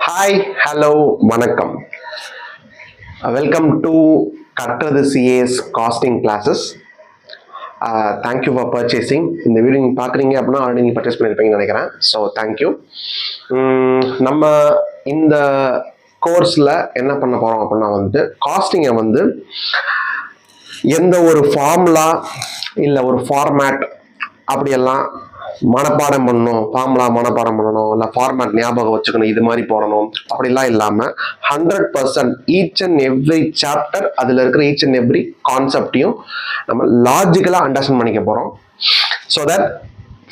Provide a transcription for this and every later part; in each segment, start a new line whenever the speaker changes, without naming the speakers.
Hi hello வணக்கம். Welcome to கற்றது CAs costing classes. Thank you for purchasing. இந்த video நீங்கள் பார்க்குறீங்க அப்படின்னா ஆல்ரெடி நீங்கள் பர்ச்சேஸ் பண்ணியிருப்பீங்கன்னு நினைக்கிறேன். So thank you. நம்ம இந்த கோர்ஸில் என்ன பண்ண போகிறோம் அப்படின்னா காஸ்டிங்கை எந்த ஒரு ஃபார்முலா இல்லை ஒரு ஃபார்மேட் அப்படியெல்லாம் மனப்பாடம் பண்ணணும், ஃபார்முலா மனப்பாடம் பண்ணணும், இல்லை ஃபார்மேட் ஞாபகம் வச்சுக்கணும், இது மாதிரி போடணும் அப்படிலாம் இல்லாமல் 100% ஈச் அண்ட் எவ்ரி சாப்டர் அதில் இருக்கிற ஈச் அண்ட் எவ்ரி கான்செப்டையும் நம்ம லாஜிக்கலாக அண்டர்ஸ்டாண்ட் பண்ணிக்க போகிறோம். ஸோ தட்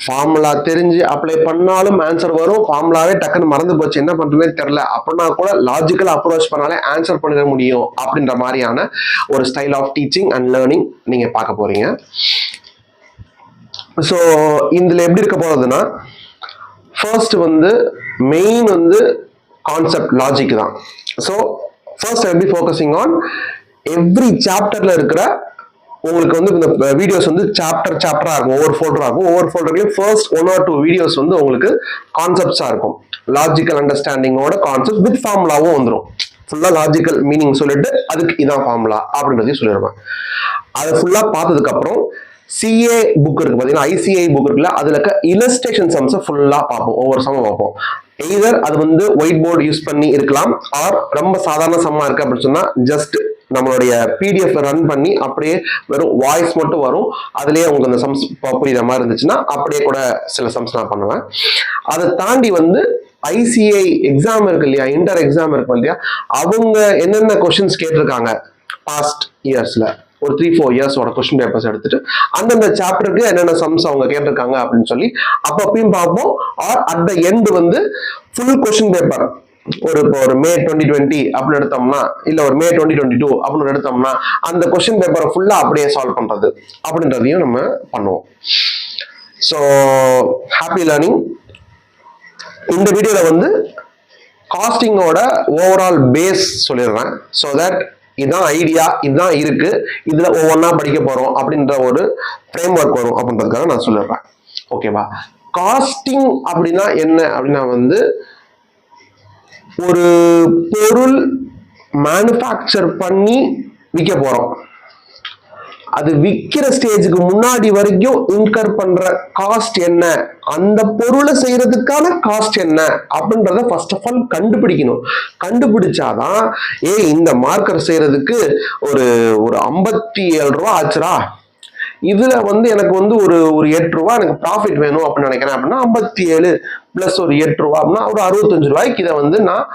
ஃபார்முலா தெரிஞ்சு அப்ளை பண்ணாலும் ஆன்சர் வரும், ஃபார்முலாவே டக்குன்னு மறந்து போச்சு என்ன பண்ணுறதுனே தெரில அப்படின்னா கூட லாஜிக்கலாக அப்ரோச் பண்ணாலே ஆன்சர் பண்ணிட முடியும் அப்படின்ற மாதிரியான ஒரு style of teaching and learning நீங்கள் பார்க்க போகிறீங்க. ஸோ இதில் எப்படி இருக்க போகிறதுனா, ஃபர்ஸ்ட் மெயின் கான்செப்ட் லாஜிக் தான். So first I be focusing on every சாப்டரில் இருக்கிற உங்களுக்கு இந்த வீடியோஸ் சாப்டராக இருக்கும், ஒவ்வொரு ஃபோல்டராக இருக்கும். ஒவ்வொரு ஃபோல்டர்லையும் ஃபர்ஸ்ட் 1 or 2 வீடியோஸ் உங்களுக்கு கான்செப்ட்ஸாக இருக்கும். லாஜிக்கல் அண்டர்ஸ்டாண்டிங்கோட கான்செப்ட் வித் ஃபார்முலாவும் வந்துடும். ஃபுல்லாக லாஜிக்கல் மீனிங் சொல்லிட்டு அதுக்கு இதான் ஃபார்முலா அப்படின்றதையும் சொல்லிடுவேன். அதை ஃபுல்லாக பார்த்ததுக்கப்புறம் சிஏ புக் இருக்கு பார்த்தீங்கன்னா, ஐசிஐ புக் இருக்குல்ல, அதில் இருக்க இல்லஸ்ட்ரேஷன் சம்ஸை ஃபுல்லாக பார்ப்போம், ஒவ்வொரு சம்மும் பார்ப்போம். எய்தர் அது ஒயிட் போர்டு யூஸ் பண்ணி இருக்கலாம், ஆர் ரொம்ப சாதாரண சம்மா இருக்கு அப்படின்னு சொன்னா ஜஸ்ட் நம்மளுடைய பிடிஎஃப் ரன் பண்ணி அப்படியே வெறும் வாய்ஸ் மட்டும் வரும், அதுலேயே உங்களுக்கு அந்த சம்ஸ் புரியுற மாதிரி இருந்துச்சுன்னா அப்படியே கூட சில சம்ஸ் நான் பண்ணுவேன். அதை தாண்டி ஐசிஐ எக்ஸாம் இருக்கு இல்லையா, இன்டர் எக்ஸாம் இருக்கு இல்லையா, அவங்க என்னென்ன கொஸ்டின்ஸ் கேட்டிருக்காங்க பாஸ்ட் இயர்ஸ்ல ஒரு 3-4 இயர்ஸோட கொஸ்டின் பேப்பர்ஸ் எடுத்துட்டு அந்தந்த சாப்டருக்கு என்னென்ன சம்ஸ் அவங்க கேட்டிருக்காங்க அப்படின்னு சொல்லி அப்பப்பையும் பார்ப்போம். Or at the end full question paper ஒரு மே 2020 அப்படின்னு எடுத்தோம்னா, இல்ல ஒரு மே 2022 அப்படின்னு எடுத்தோம்னா அந்த கொஸ்டின் பேப்பரை ஃபுல்லா அப்படியே சால்வ் பண்றது அப்படின்றதையும் நம்ம பண்ணுவோம். So happy learning. இந்த வீடியோல காஸ்டிங்கோட ஓவரால் பேஸ் சொல்லிடுறேன். ஸோ தட் இதுதான் ஐடியா, இதுதான் இருக்கு, இதுல ஒவ்வொன்றா படிக்க போறோம் அப்படின்ற ஒரு ஃப்ரேம் ஒர்க் வரும் அப்படின்றதுக்காக நான் சொல்லிடுறேன். ஓகேவா? காஸ்டிங் அப்படின்னா என்ன அப்படின்னா ஒரு பொருள் மேனுஃபேக்சர் பண்ணி விற்க போறோம், அது விற்கிற ஸ்டேஜுக்கு முன்னாடி வரைக்கும் இன்கர் பண்ற காஸ்ட் என்ன, அந்த பொருளை செய்யறதுக்கான காஸ்ட் என்ன அப்படின்றத ஃபர்ஸ்ட் ஆஃப் ஆல் கண்டுபிடிக்கணும். கண்டுபிடிச்சாதான் இந்த மார்க்கர் செய்யறதுக்கு ஒரு 57 ரூபா ஆச்சுரா, இதுல எனக்கு ஒரு 8 ரூபா எனக்கு ப்ராஃபிட் வேணும் அப்படின்னு நினைக்கிறேன் அப்படின்னா 57 பிளஸ் ஒரு 8 ரூபா அப்படின்னா ஒரு 65 ரூபாய்க்கு இதை நான்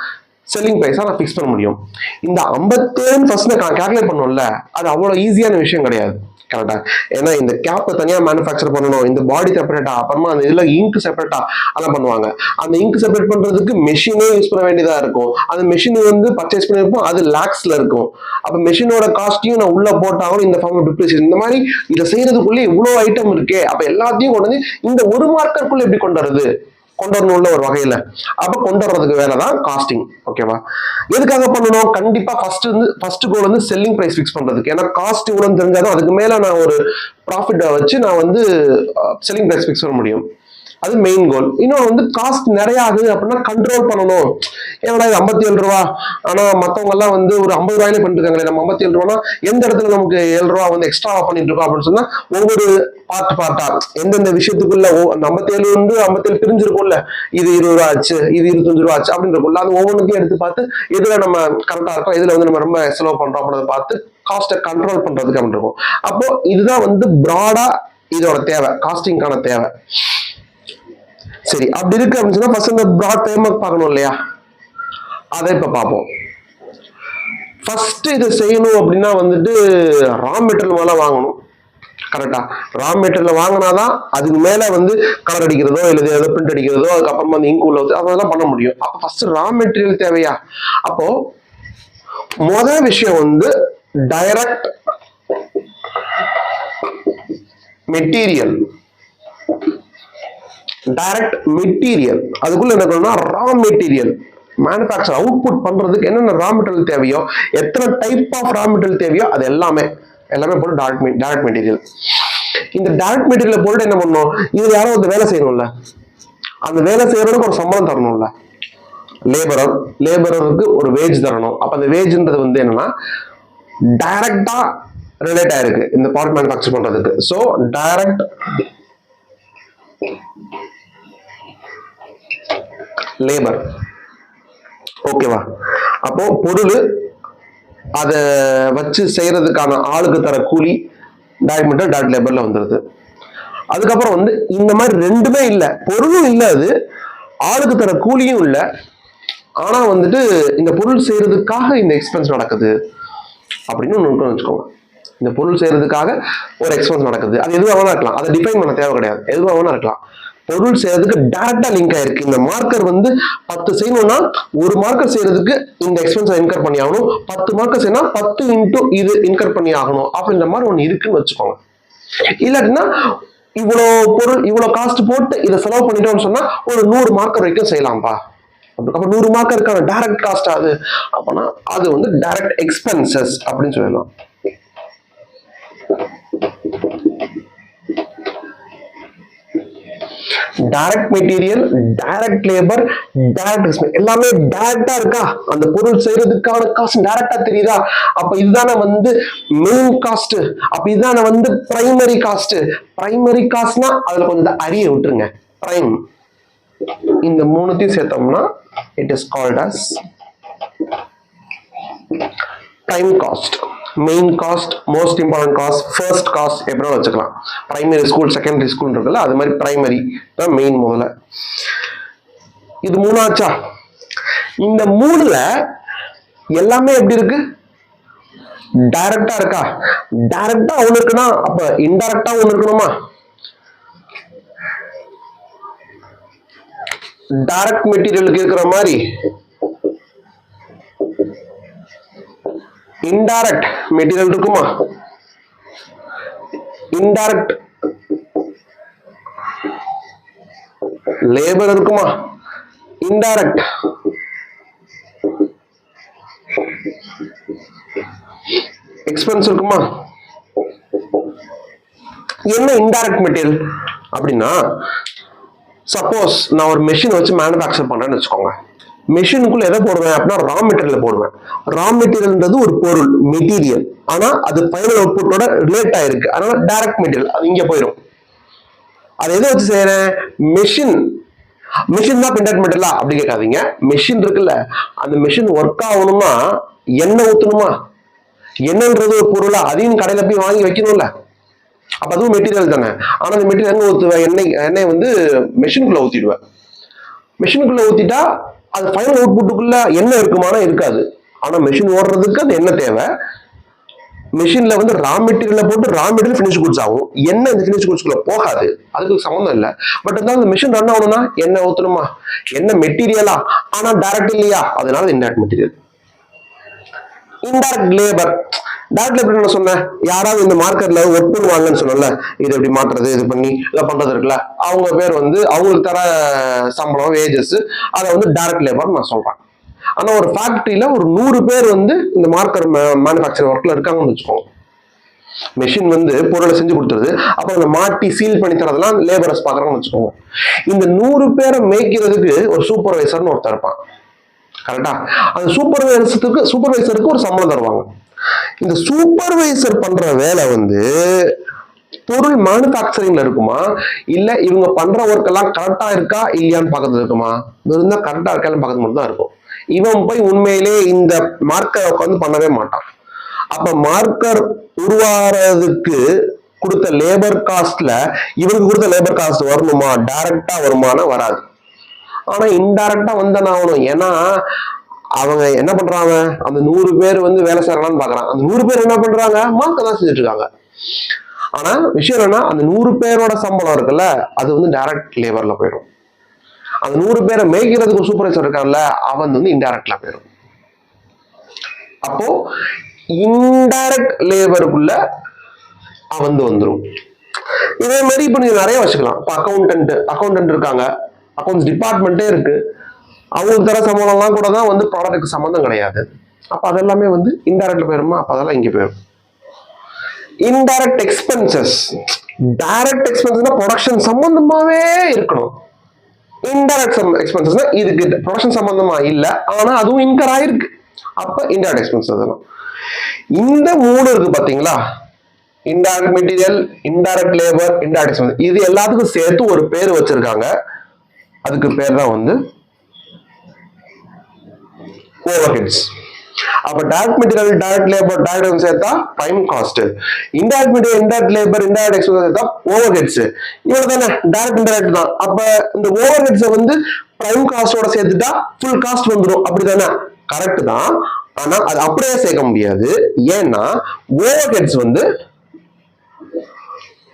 செல்லிங் பிரைஸா நான் ஃபிக்ஸ் பண்ண முடியும். இந்த 57 ஃபர்ஸ்ட் நான் கால்குலேட் பண்ணும்ல, அது அவ்வளவு ஈஸியான விஷயம் கிடையாது. கரெக்டா? ஏன்னா இந்த கேப்பை தனியா மேனுஃபேக்சர் பண்ணணும், இந்த பாடி செப்பரேட்டா, அப்புறமா அந்த இதுல இங்க் செப்பரேட்டா அதெல்லாம் பண்ணுவாங்க. அந்த இங்க் செப்பரேட் பண்றதுக்கு மெஷினே யூஸ் பண்ண வேண்டியதா இருக்கும். அந்த மெஷின் பர்ச்சேஸ் பண்ணிருப்போம், அது லேக்ஸ்ல இருக்கும். அப்ப மெஷினோட காஸ்டையும் நான் உள்ள போட்டாலும் இந்த ஃபார்ம் டிப்ரிசியேஷன், இந்த மாதிரி இதை செய்யறதுக்குள்ள இவ்வளவு ஐட்டம் இருக்கே, அப்ப எல்லாத்தையும் கொண்டு இந்த ஒரு மார்க்கருக்குள்ள எப்படி கொண்டு வருது, கொண்டு வரணும்ல ஒரு வகையில, அப்ப கொண்டு வர்றதுக்கு வேலைதான் காஸ்டிங். ஓகேவா? எதுக்காக பண்ணணும்? கண்டிப்பா first goal selling price fix பண்றதுக்கு. ஏன்னா காஸ்ட் இவ்வளவு தெரிஞ்சாதான் அதுக்கு மேல நான் ஒரு ப்ராஃபிட்டை வச்சு நான் செல்லிங் பிரைஸ் ஃபிக்ஸ் பண்ண முடியும். அது மெயின் கோல். இன்னொன்று காஸ்ட் நிறைய ஆகுது அப்படின்னா கண்ட்ரோல் பண்ணணும். ஏன்னா இது 57 ரூபா, ஆனா மற்றவங்க எல்லாம் ஒரு 50 ரூபாயிலே பண்ணிட்டு இருக்காங்களே, நம்ம 57 ரூபானா எந்த இடத்துல நமக்கு 7 ரூபா எக்ஸ்ட்ராவா பண்ணிட்டு இருக்கோம் அப்படின்னு சொன்னா ஒவ்வொரு பார்ட்டா எந்தெந்த விஷயத்துக்குள்ள அந்த 57 57 பிரிஞ்சிருக்கும்ல, இது 20 ரூபா ஆச்சு, இது 25 ரூபா ஆச்சு அப்படின்னு இருக்கும்ல, அது ஒவ்வொன்றுத்தையும் எடுத்து பார்த்து இதுல நம்ம கரெக்டா இருக்கோம், இதுல நம்ம ரொம்ப செலவு பண்றோம் அப்படின்றத பார்த்து காஸ்ட்டை கண்ட்ரோல் பண்றதுக்கு அப்படின்னு இருக்கும். அப்போ இதுதான் பிராடா இதோட தேவை, காஸ்டிங்கான தேவை. சரி, அப்படி இருக்கு அப்படின்னு சொன்னா ஃபர்ஸ்ட் இந்த பிராட் ஃப்ரேம்வொர்க் பார்க்கணும் இல்லையா, அதை இப்ப பார்ப்போம். ஃபர்ஸ்ட் இதை செய்யணும் அப்படின்னா ரா மெட்டீரியல் மேல வாங்கணும். கரெக்டா? ரா மெட்டீரியல் வாங்கினாதான் அதுக்கு மேல கலர் அடிக்கிறதோ இல்லை ஏதோ பிரிண்ட் அடிக்கிறதோ அதுக்கப்புறமா இங்க் உள்ள அதெல்லாம் பண்ண முடியும். அப்ப ஃபர்ஸ்ட் ரா மெட்டீரியல் தேவையா? அப்போ முதல் விஷயம் டைரக்ட் மெட்டீரியல். டைரக்ட் மெட்டீரியல் அதுக்குள்ள என்ன பண்ணணும்னா ரா மெட்டீரியல் மேனுஃபேக்சர் அவுட்புட் பண்றதுக்கு என்னென்ன ரா மெட்டீரியல் தேவையோ, எத்தனை டைப் ஆஃப் ரா மெட்டீரியல் தேவையோ அது எல்லாமே போட்டு டைரக்ட் மெட்டீரியல். இந்த டைரக்ட் மெட்டீரியல் போட்டு என்ன பண்ணணும், இது யாரோ வேலை செய்யணும்ல, அந்த வேலை செய்யறவனுக்கு ஒரு சம்பளம் தரணும்ல. லேபரருக்கு ஒரு வேஜ் தரணும். அப்ப அந்த வேஜ்ன்றது வந்து என்னன்னா டைரக்டா ரிலேட் ஆயிருக்கு இந்த ப்ராடக்ட் மேனுஃபேக்சர் பண்றதுக்கு. So direct labour. ஓகேவா? அப்போ பொருள் அதை வச்சு செய்யறதுக்கான ஆளுக்கு தர கூலி டைரக்ட் மெட்டீரியல் டைரக்ட் லேபர்ல வந்துருது. அதுக்கப்புறம் வந்து இந்த மாதிரி ரெண்டுமே இல்லை, பொருளும் இல்லை, அது ஆளுக்கு தர கூலியும் இல்லை. ஆனா வந்துட்டு இந்த பொருள் செய்யறதுக்காக இந்த எக்ஸ்பென்ஸ் நடக்குது அப்படின்னு ஒன்று வச்சுக்கோங்க. இந்த பொருள் செய்யறதுக்காக ஒரு எக்ஸ்பென்ஸ் நடக்குது. அது எதுவாக வேணா இருக்கலாம், அதை டிஃபைன் பண்ண தேவை கிடையாது, எதுவாக வேணா இருக்கலாம். பொருள் செய்யறதுக்கு டைரக்டா லிங்க் ஆயிருக்கு. இந்த மார்க்கர் வந்து 10 செய்யணும்னா ஒரு மார்க்கர் செய்யறதுக்கு இந்த எக்ஸ்பென்ஸ் இன்கர் பண்ணி ஆகணும். 10 மார்க்கர் செய்யணும்னா 10 இன்டூ இது இன்கர் பண்ணி ஆகணும் அப்படின்ற மாதிரி ஒன்று இருக்குன்னு வச்சுக்கோங்க. இல்லாட்டினா இவ்வளோ பொருள் இவ்வளோ காஸ்ட் போட்டு இதை செலவு பண்ணிட்டோம்னு சொன்னா ஒரு 100 மார்க்கர் வரைக்கும் செய்யலாம்ப்பா. அப்ப 100 மார்க்கருக்கான டைரக்ட் காஸ்ட் அது. அப்பனா அது வந்து டைரக்ட் எக்ஸ்பென்சஸ் அப்படின்னு சொல்லலாம். Direct material, direct labour, direct expense எல்லாமே டைரக்டா இருக்கா? அந்த பொருள் செய்யறதுக்கான காஸ்ட் டைரக்டா தெரியுதா? அப்ப இதுதானே வந்து மெயின் காஸ்ட். அப்ப இதுதானே வந்து பிரைமரி காஸ்ட். பிரைமரி காஸ்ட்னா அதுல கொஞ்சம் அரிய விட்டுருங்க. பிரைம் இந்த மூணுத்தையும் சேர்த்தோம்னா it is called as prime cost. Main cost, most important cost, first cost எப்படி வச்சுக்கலாம். பிரைமரி ஸ்கூல், செகண்டரி ஸ்கூல் இருக்குல்ல, அது மாதிரி பிரைமரி தான் மெயின். முதல்ல இது மூணாச்சா? இந்த மூணுல எல்லாமே எப்படி இருக்கு? டைரக்டா இருக்கா? டைரக்டா ஒண்ணு இருக்குன்னா அப்ப இன்டைரக்டா ஒண்ணு இருக்கணுமா? டைரக்ட் மெட்டீரியலுக்கு இருக்கிற மாதிரி இன்டைரக்ட் மெட்டீரியல் இருக்குமா? இன்டைரக்ட் லேபர் இருக்குமா? இன்டைரக்ட் எக்ஸ்பென்ஸ் இருக்குமா? என்ன இன்டைரக்ட் மெட்டீரியல் அப்படின்னா, சப்போஸ் நான் ஒரு மெஷின் வச்சு மேனுஃபேக்சர் பண்றேன்னு வச்சுக்கோங்க. மெஷினுக்குள்ள எதை போடுவேன் அப்படின்னா ரா மெட்டீரியல் போடுவேன். ரா மெட்டீரியல்ன்றது ஒரு பொருள், மெட்டீரியல். ஆனா அது ஃபைனல் அவுட்புட்டோட ரிலேட் ஆயிருக்கு, அதனால டைரக்ட் மெட்டீரியல் அது இங்க போயிடும். அது எதை வச்சு செய்யறேன்? மெஷின். மெஷின் தான் இன்டைரக்ட் மெட்டீரியலா அப்படி கேட்காதீங்க. மெஷின் இருக்குல்ல, அந்த மெஷின் ஒர்க் ஆகணுமா எண்ணெய் ஊத்தணுமா? எண்ணெய்ன்றது ஒரு பொருளா, அதையும் கடையில போய் வாங்கி வைக்கணும்ல, அப்ப அதுவும் மெட்டீரியல் தானே. ஆனா அந்த மெட்டீரியல் எங்க ஊத்துவேன்? எண்ணெய் வந்து மெஷினுக்குள்ள ஊத்திடுவேன். மெஷினுக்குள்ள ஊத்திட்டா அது ஃபைனல் அவுட்புட்டுக்குள்ள எண்ணெய் இருக்குமானா இருக்காது. ஆனா மெஷின் ஓடுறதுக்கு அது என்ன தேவை? மெஷின்ல வந்து ரா மெட்டீரியல போட்டு ரா மெட்டீரியல் ஃபினிஷ் குட்ஸ் ஆகும். எண்ணெய் இந்த ஃபினிஷ் குட்ஸ்குள்ள போகாது, அதுக்கு சம்மந்தம் இல்லை. பட் இருந்தாலும் அந்த மெஷின் ரன் ஆகணும்னா எண்ணெய் ஊத்தணுமா? எண்ணெய் மெட்டீரியலா, ஆனா டைரக்ட் இல்லையா, அதனால indirect material. Indirect labour. Direct labour என்ன சொன்னேன்? யாராவது இந்த மார்க்கெட்ல ஒர்க் பண்ணுவாங்கன்னு சொன்னல, இது எப்படி மாற்றுறது, இது பண்ணி இதை பண்றது இருக்குல்ல, அவங்க பேர் வந்து அவங்களுக்கு தர சம்பளம், வேஜஸ், அதை வந்து டைரக்ட் லேபர் நான் சொல்றேன். ஆனா ஒரு ஃபேக்டரியில ஒரு 100 பேர் வந்து இந்த மார்க்கர் மேனுஃபேக்சரிங் ஒர்க்ல இருக்காங்கன்னு வச்சுக்கோங்க. மெஷின் வந்து பொருளை செஞ்சு கொடுத்துருது, அப்புறம் அந்த மாட்டி சீல் பண்ணி தரதெல்லாம் லேபரர்ஸ் பாக்குறாங்கன்னு வச்சுக்கோங்க. இந்த 100 பேரை மேய்க்கிறதுக்கு ஒரு சூப்பர்வைசர்னு ஒருத்தர் இருப்பான். கரெக்டா? அந்த சூப்பர்வைசருக்கு ஒரு சம்பளம் தருவாங்க. இந்த சூப்பர்வைசர் பண்ற வேலை வந்து பொருள் மேனுஃபேக்சரிங்ல இருக்குமா, இல்ல இவங்க பண்ற ஒர்க் எல்லாம் கரெக்டா இருக்கா இல்லையான்னு பாக்கிறது இருக்குமா? இருந்தா கரெக்டா இருக்கான்னு பாக்கிறது மட்டும் தான் இருக்கும். இவன் போய் உண்மையிலே இந்த மார்க்கரை உட்காந்து பண்ணவே மாட்டான். அப்ப மார்க்கர் உருவாகிறதுக்கு கொடுத்த லேபர் காஸ்ட்ல இவருக்கு கொடுத்த லேபர் காஸ்ட் வரணுமா? டைரக்டா வருமானம் வராது. ஆனா இன்டைரக்டா வந்தானே ஆகணும். ஏன்னா அவங்க என்ன பண்றாங்க, அந்த 100 பேர் வந்து வேலை செய்யறாங்கன்னு பாக்குறாங்க. அந்த 100 பேர் என்ன பண்றாங்க? மார்க்க தான் செஞ்சுட்டு இருக்காங்க. ஆனா விஷயம் என்னன்னா, அந்த 100 பேரோட சம்பளம் இருக்குல்ல, அது வந்து டைரக்ட் லேபர்ல போயிடும். அந்த 100 பேரை மேய்க்கிறதுக்கு ஒரு சூப்பர்வைசர் இருக்கான்ல, அவன் வந்து இன்டைரக்ட்ல போயிடும். அப்போ இன்டைரக்ட் லேபருக்குள்ள அவன் வந்துடும். இதே மாதிரி இப்ப நீங்க நிறைய வச்சுக்கலாம். இப்ப அக்கௌண்டன்ட் இருக்காங்க, அக்கௌண்ட்ஸ் டிபார்ட்மெண்ட்டே இருக்கு, அவங்களுக்கு தர சம்பளம்லாம் கூட தான் வந்து ப்ராடக்ட்டுக்கு சம்மந்தம் கிடையாது. அப்ப அதெல்லாமே வந்து இன்டைரக்ட்ல போயிருமா? அப்ப அதெல்லாம் இங்க போயிடும். Indirect expenses. டைரக்ட் எக்ஸ்பென்சஸ்னா ப்ரொடக்ஷன் சம்பந்தமாவே இருக்கணும். இன்டைரக்ட் எக்ஸ்பென்சஸ் இதுக்கு ப்ரொடக்ஷன் சம்பந்தமா இல்ல, ஆனா அதுவும் இன்கர் ஆயிருக்கு, அப்ப இன்டைரக்ட் எக்ஸ்பென்சஸ் தான். இந்த மூணு இருக்கு பாத்தீங்களா, indirect material, indirect labour, indirect expenses, இது எல்லாத்துக்கும் சேர்த்து ஒரு பேர் வச்சிருக்காங்க. அதுக்கு பேர் தான் வந்து ஓவர்ஹெட்ஸ். அப்ப direct material, direct labour, direct சேர்த்தா prime cost, indirect material, indirect labour, indirect expenses சேர்த்தா ஓவர்ஹெட்ஸ். இவ்வளவு தானே, டைரக்ட் இன்டைரக்ட் தான். அப்ப இந்த ஓவர்ஹெட்ஸ் வந்து பிரைம் காஸ்டோட சேர்த்துட்டா ஃபுல் காஸ்ட் வந்துடும், அப்படிதானே? கரெக்ட் தான். ஆனா அது அப்படியே சேர்க்க முடியாது. ஏன்னா ஓவர்ஹெட்ஸ் வந்து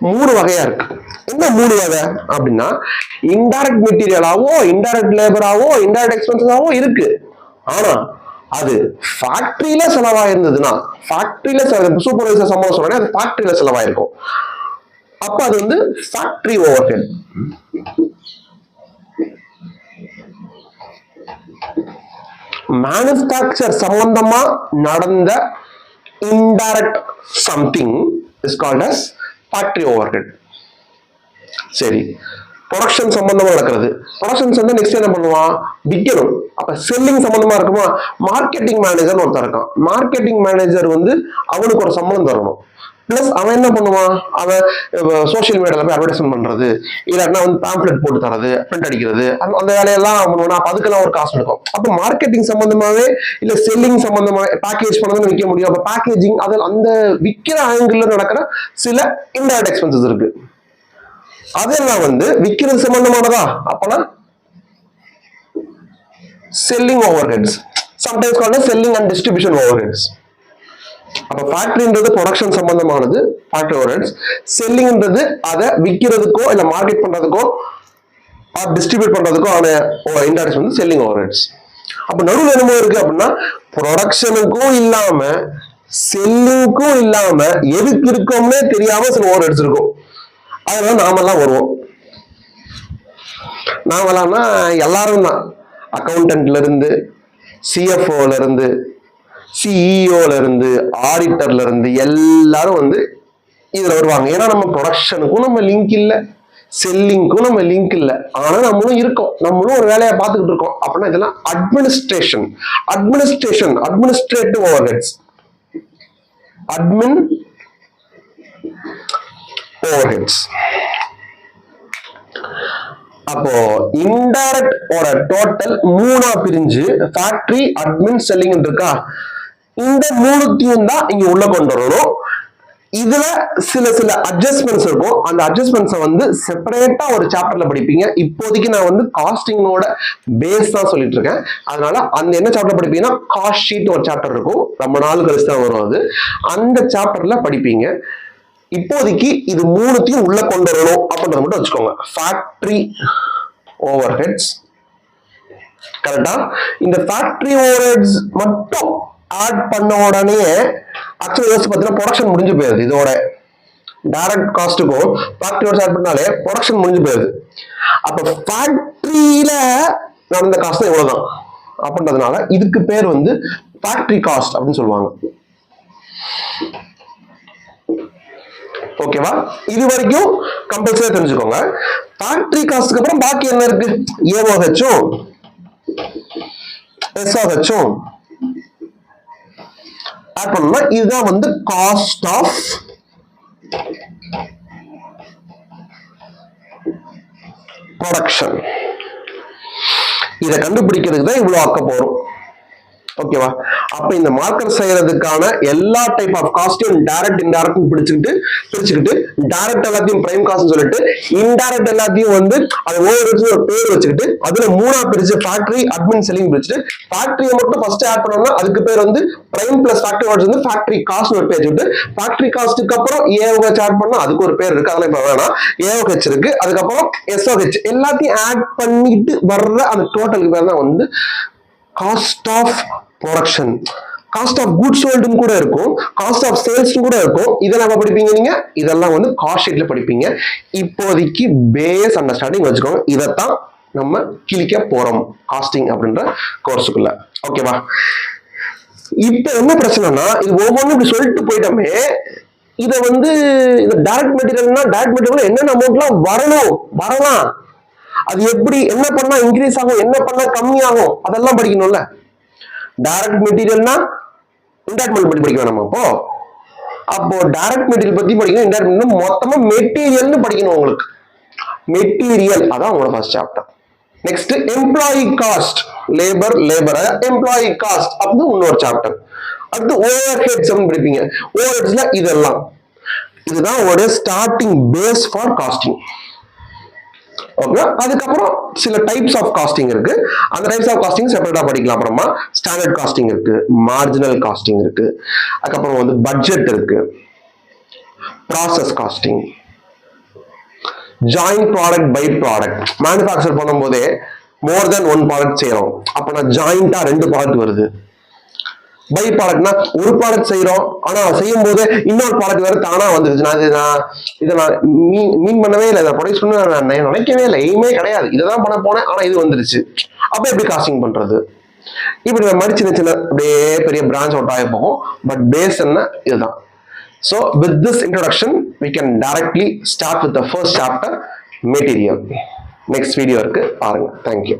மூணு வகையா இருக்கு. என்ன மூணு வகை அப்படின்னா, இன்டைரக்ட் மெட்டீரியலாவோ, இன்டைரக்ட் லேபராவோ, இன்டைரக்ட் எக்ஸ்பென்சஸாவோ இருக்கு. ஆனா அது ஃபேக்டரியில செலவாயிருந்ததுன்னா, ஃபேக்டரியில சூப்பர்வைசர் சம்பளம் சொன்னா அது ஃபேக்டரியில செலவாயிருக்கும், அப்ப அது வந்து ஃபேக்டரி ஓவர்ஹெட். மேனுஃபேக்சர் சம்பந்தமா நடந்த indirect something is called as factory overhead. சரி, ப்ரொடக்ஷன் சம்பந்தமா நடக்கிறது. ப்ரொடக்ஷன்ஸ் வந்து நெக்ஸ்ட் என்ன பண்ணுவான், விற்கணும். அப்ப செல்லிங் சம்பந்தமா இருக்குமா, மார்க்கெட்டிங் மேனேஜர் ஒருத்தர் இருக்கான். மார்க்கெட்டிங் மேனேஜர் வந்து அவனுக்கு ஒரு சம்பளம் தரணும். பிளஸ் அவன் என்ன பண்ணுவான், அவன் சோசியல் மீடியால போய் அட்வர்டைஸ்மெண்ட் பண்றது, இல்லைன்னா வந்து பேம்ப்ளெட் போட்டு தரது, பிரிண்ட் அடிக்கிறது, அந்த வேலையெல்லாம் பண்ணுவான். அப்ப அதுக்கெல்லாம் ஒரு காசு இருக்கும். அப்ப மார்க்கெட்டிங் சம்பந்தமாவே இல்ல செல்லிங் சம்பந்தமா பேக்கேஜ் பண்ணதான் விற்க முடியும். அப்ப பேக்கேஜிங், அது அந்த விற்கிற ஆங்கிள் நடக்கிற சில இன்டைரக்ட் எக்ஸ்பென்சஸ் இருக்கு. அதெல்லாம் வந்து விற்கிறது சம்பந்தமானதா, அப்பனா selling overheads, sometimes called selling and distribution overheads. அப்ப ஃபேக்டரின்றது ப்ரொடக்ஷன் சம்பந்தமானது, ஃபேக்டரி ஓவர்ஹெட்ஸ். செல்லிங்ன்றது அதை விற்கிறதுக்கோ இல்ல மார்க்கெட் பண்றதுக்கோ டிஸ்ட்ரிபியூட் பண்றதுக்கோ ஆன இன்டைரக்ட் வந்து செல்லிங் ஓவர்ஹெட்ஸ். அப்ப நடுவில் என்னமோ இருக்கு அப்படின்னா, ப்ரொடக்ஷனுக்கும் இல்லாம செல்லிங்க்கும் இல்லாம எதுக்கு இருக்கோம்னே தெரியாம சில ஓவர்ஹெட்ஸ் இருக்கும். அதனால நாமெல்லாம் வருவோம். நாமெல்லாம்னா எல்லாரும் தான், அக்கௌண்டன்ட்ல இருந்து, சிஎஃப்ஓல இருந்து, சிஇஓல இருந்து, ஆடிட்டர்ல இருந்து எல்லாரும் வந்து இதுல வருவாங்க. ஏன்னா நம்ம ப்ரொடக்ஷனுக்கும் நம்ம லிங்க் இல்ல, செல்லிங்க்கும் நம்ம லிங்க் இல்ல, ஆனா நம்மளும் இருக்கோம், நம்மளும் ஒரு வேலையை பார்த்துக்கிட்டு இருக்கோம். அப்படின்னா இதெல்லாம் administration, administrative overheads, admin overheads. அப்போ இன்டைரக்ட் ஓட டோட்டல் மூணா பிரிஞ்சு ஃபேக்டரி, அட்மின், செல்லிங் இருக்கா. இந்த மூணுத்தையும் தான் இங்க உள்ள கொண்டு வரணும். இதுல சில அட்ஜஸ்ட்மெண்ட்ஸ் இருக்கும். அந்த அட்ஜஸ்ட்மெண்ட்ஸை வந்து செப்பரேட்டா ஒரு சாப்டர்ல படிப்பீங்க. இப்போதைக்கு நான் வந்து காஸ்டிங்கோட பேஸ் தான் சொல்லிட்டு இருக்கேன். அதனால அந்த என்ன சாப்டர் படிப்பீங்கன்னா, காஸ்ட் ஷீட் ஒரு சாப்டர் இருக்கும், ரொம்ப நாள் கழிச்சு தான் வரும் அது. அந்த சாப்டர்ல படிப்பீங்க. இப்போதைக்கு இது மூணுத்தையும் உள்ள கொண்டு வரணும் அப்படின்றத மட்டும் வச்சுக்கோங்க. ஃபேக்டரி ஓவர்ஹெட்ஸ், கரெக்டா? இந்த ஃபேக்டரி ஓவர்ஹெட்ஸ் மட்டும் ஆட் பண்ண உடனே ஆக்சுவலி யோசிச்சு பார்த்தீங்கன்னா ப்ரொடக்ஷன் முடிஞ்சு போயிருது. இதோட டைரக்ட் காஸ்ட்டுக்கும் ஃபேக்டரி ஓவர்ஹெட்ஸ் ஆட் பண்ணாலே ப்ரொடக்ஷன் முடிஞ்சு போயிருது. அப்ப ஃபேக்டரியில நடந்த காஸ்ட் இவ்வளவுதான் அப்படின்றதுனால இதுக்கு பேர் வந்து ஃபேக்டரி காஸ்ட் அப்படின்னு சொல்லுவாங்க. ஓகேவா? இது வரைக்கும் கம்பல்சரி தெரிஞ்சுக்கோங்க. ஃபேக்டரி காஸ்ட்க்கு அப்புறம் பாக்கி என்ன இருக்கு, ஏஓஹெச்சும் எஸ்ஓஹெச்சும் ஆட் பண்ணா இதுதான் வந்து காஸ்ட் ஆஃப் ப்ரொடக்ஷன். இதை கண்டுபிடிக்கிறதுக்கு தான் இவ்வளவு ஆக்க போறோம். ஓகேவா? அப்ப இந்த மார்க்கர் செய்யறதுக்கான எல்லா டைப் ஆஃப் காஸ்டையும் டைரக்ட், இன்டைரக்ட் பிரிச்சுக்கிட்டு டைரக்ட் எல்லாத்தையும் பிரைம் காஸ்ட் சொல்லிட்டு, இன்டைரக்ட் எல்லாத்தையும் வந்து அது ஓவர்ஹெட்ஸ் ஒரு பேர் வச்சுக்கிட்டு, அதுல மூணா பிரிச்சு ஃபேக்டரி, அட்மின், செல்லிங் பிரிச்சுட்டு, ஃபேக்டரியை மட்டும் ஃபர்ஸ்ட் ஆட் பண்ணோம்னா அதுக்கு பேர் வந்து பிரைம் பிளஸ் ஃபேக்டரி ஓவர்ஹெட்ஸ் வந்து ஃபேக்டரி காஸ்ட் ஒரு பேர் வச்சுட்டு, ஃபேக்டரி காஸ்ட்டுக்கு அப்புறம் ஏஓஹெச் ஆட் பண்ணா அதுக்கு ஒரு பேர் இருக்கு, அதெல்லாம் இப்ப வேணாம். ஏஓஹெச் இருக்கு, அதுக்கப்புறம் எஸ்ஓஹெச், எல்லாத்தையும் ஆட் பண்ணிட்டு வர்ற அந்த டோட்டலுக்கு பேர் தான் வந்து cost of production. Cost of goods சோல்டுன்னு கூட இருக்கும், காஸ்ட் ஆஃப் சேல்ஸ் கூட இருக்கும். இதெல்லாம் நம்ம படிப்பீங்க நீங்க, இதெல்லாம் வந்து காஸ்ட் ஷீட்ல படிப்பீங்க. இப்போதைக்கு பேஸ் அண்டர்ஸ்டாண்டிங் வச்சுக்கோங்க. இதைத்தான் நம்ம கிழிக்க போறோம் காஸ்டிங் அப்படின்ற கோர்ஸுக்குள்ள. ஓகேவா? இப்ப என்ன பிரச்சனைனா, இது ஒவ்வொன்றும் இப்படி சொல்லிட்டு போயிட்டோமே, இதை வந்து டைரக்ட் மெட்டீரியல்னா டைரக்ட் மெட்டீரியல் என்னென்ன அமௌண்ட்லாம் வரலாம். அது எப்படி, என்ன பண்ணா இன்க்ரீஸ் ஆகும், என்ன பண்ணா கம்மியாகும், அதெல்லாம் படிக்கணும்ல. டைரக்ட் மெட்டீரியல்னா இன்டைரக்ட் மெட்டீரியல் பத்தி படிக்க வேணாமா? அப்போ டைரக்ட் மெட்டீரியல் பத்தி படிக்கணும், இன்டைரக்ட் மெட்டீரியல் மொத்தமா மெட்டீரியல்னு படிக்கணும் உங்களுக்கு. மெட்டீரியல் அதான் உங்களோட first chapter. Next employee cost, labour employee cost அப்படி இன்னொரு சாப்டர். அடுத்து ஓவர் ஹெட்ஸ் படிப்பீங்க. ஓவர் ஹெட்ஸ்ல இதெல்லாம், இதுதான் உங்களுடைய starting base for costing. Okay, அதுக்கப்புறம் சில டைப்ஸ் ஆஃப் காஸ்டிங் இருக்கு. அந்த டைப்ஸ் ஆஃப் காஸ்டிங் செப்பரேட்டா படிக்கலாம். அப்புறமா ஸ்டாண்டர்ட் காஸ்டிங் இருக்கு, மார்ஜினல் காஸ்டிங் இருக்கு, அதுக்கப்புறம் வந்து பட்ஜெட் இருக்கு, process costing, joint product by product. Manufacture பண்ணும்போதே மோர் தென் ஒன் ப்ராடக்ட் செய்யறோம், அப்ப நான் ஜாயிண்டா 2 ப்ராடக்ட் வருது. பை ப்ராடக்ட்னா ஒரு ப்ராடக்ட் செய்யறோம், ஆனா செய்யும் போது இன்னொரு ப்ராடக்ட் வேற தானா வந்துருச்சு. இதை நான் மீன் பண்ணவே இல்லை, இதை ப்ரொடியூஸ் பண்ண நான் நினைக்கவே இல்லை, எய்மே கிடையாது, இதைதான் பண்ண போனேன், ஆனா இது வந்துருச்சு. அப்ப எப்படி காஸ்டிங் பண்றது? இப்படி நம்ம மாதிரி சின்ன சின்ன அப்படியே பெரிய பிரான்ச் அவுட் ஆகி போகும். பட் பேஸ் என்ன இதுதான். So with this introduction, we can directly start with the first chapter, material. Next video இருக்கு பாருங்க. Thank you.